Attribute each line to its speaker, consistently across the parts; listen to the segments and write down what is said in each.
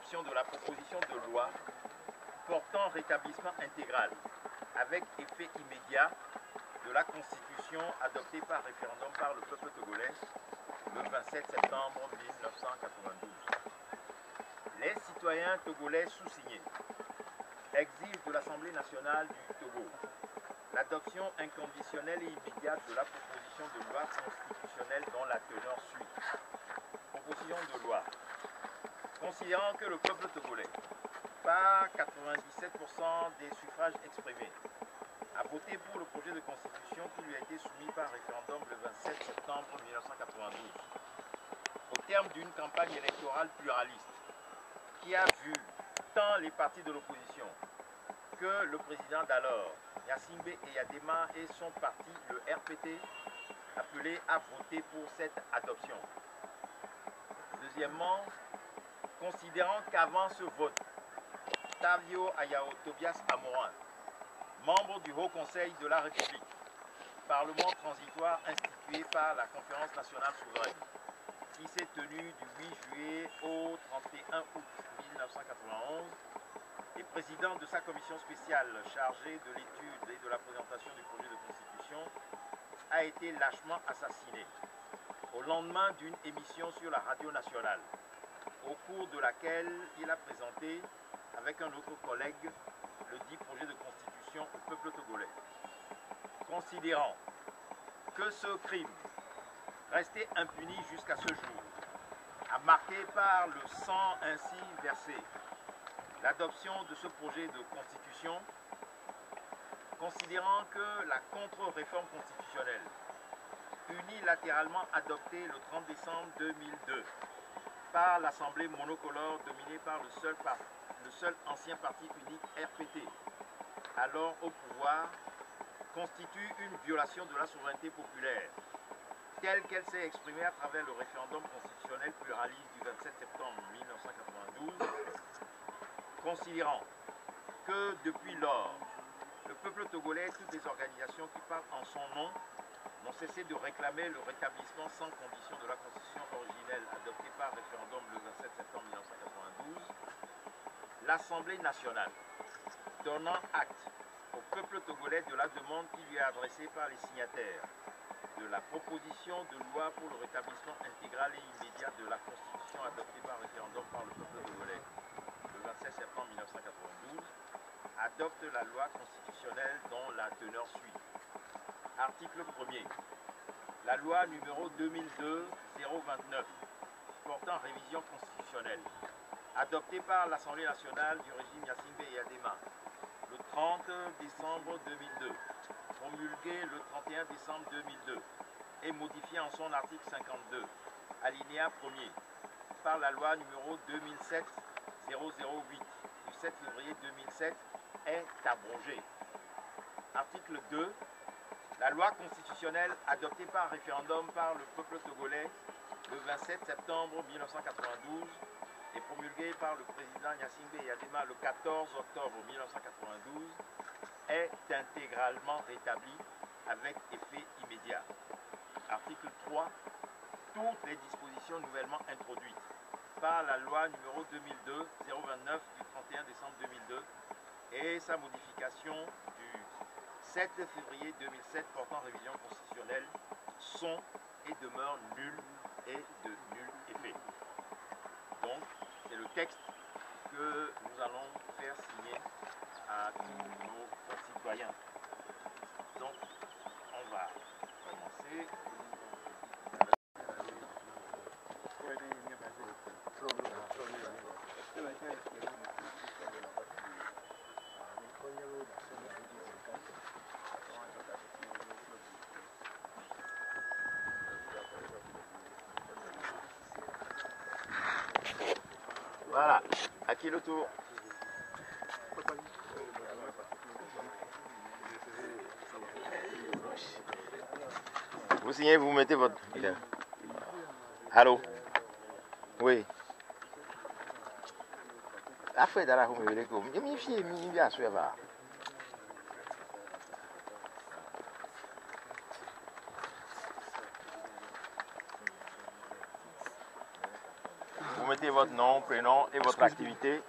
Speaker 1: l'adoption de la proposition de loi portant rétablissement intégral avec effet immédiat de la Constitution adoptée par référendum par le peuple togolais le 27 septembre 1992. Les citoyens togolais sous-signés exigent de l'Assemblée nationale du Togo l'adoption inconditionnelle et immédiate de la proposition de loi constitutionnelle dont la teneur suit. Proposition de loi. Considérant que le peuple togolais, par 97% des suffrages exprimés, a voté pour le projet de constitution qui lui a été soumis par référendum le 27 septembre 1992, au terme d'une campagne électorale pluraliste qui a vu tant les partis de l'opposition que le président d'alors, Gnassingbé Eyadema, et son parti, le RPT, appelés à voter pour cette adoption. Deuxièmement, considérant qu'avant ce vote, Tavio Ayao Tobias Amoran, membre du Haut Conseil de la République, parlement transitoire institué par la Conférence nationale souveraine, qui s'est tenue du 8 juillet au 31 août 1991, et président de sa commission spéciale chargée de l'étude et de la présentation du projet de constitution, a été lâchement assassiné au lendemain d'une émission sur la radio nationale, au cours de laquelle il a présenté, avec un autre collègue, le dit projet de constitution au peuple togolais. Considérant que ce crime, resté impuni jusqu'à ce jour, a marqué par le sang ainsi versé l'adoption de ce projet de constitution, considérant que la contre-réforme constitutionnelle, unilatéralement adoptée le 30 décembre 2002 par l'Assemblée monocolore dominée par le seul ancien parti unique RPT, alors au pouvoir, constitue une violation de la souveraineté populaire, telle qu'elle s'est exprimée à travers le référendum constitutionnel pluraliste du 27 septembre 1992, considérant que depuis lors, le peuple togolais et toutes les organisations qui parlent en son nom n'ont cessé de réclamer le rétablissement sans condition de la constitution originelle adoptée par référendum le 27 septembre 1992, l'Assemblée nationale, donnant acte au peuple togolais de la demande qui lui est adressée par les signataires de la proposition de loi pour le rétablissement intégral et immédiat de la constitution adoptée par référendum par le peuple togolais le 27 septembre 1992, adopte la loi constitutionnelle dont la teneur suit. Article 1er. La loi numéro 2002-029 portant révision constitutionnelle, adoptée par l'Assemblée nationale du régime Gnassingbé Eyadema le 30 décembre 2002, promulguée le 31 décembre 2002 et modifiée en son article 52, alinéa 1er, par la loi numéro 2007-008 du 7 février 2007 est abrogée. Article 2. La loi constitutionnelle adoptée par référendum par le peuple togolais le 27 septembre 1992 et promulguée par le président Gnassingbé Eyadema le 14 octobre 1992 est intégralement rétablie avec effet immédiat. Article 3. Toutes les dispositions nouvellement introduites par la loi numéro 2002-029 du 31 décembre 2002 et sa modification du 7 février 2007 portant révision constitutionnelle sont et demeurent nulles et de nul effet. Donc, c'est le texte que nous allons faire signer à tous nos concitoyens. Donc, on va commencer. Voilà, à qui le tour? Vous signez, vous mettez votre... Allô? Oui. Affaire d'Allah, vous me voulez que vous me fiez, bien sûr, va. Vous mettez votre nom, prénom et votre activité.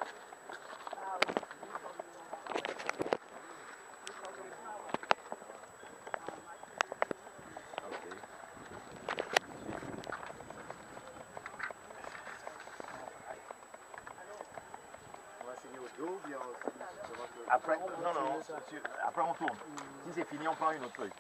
Speaker 1: Après, non, après on tourne. Si c'est fini, on prend une autre feuille.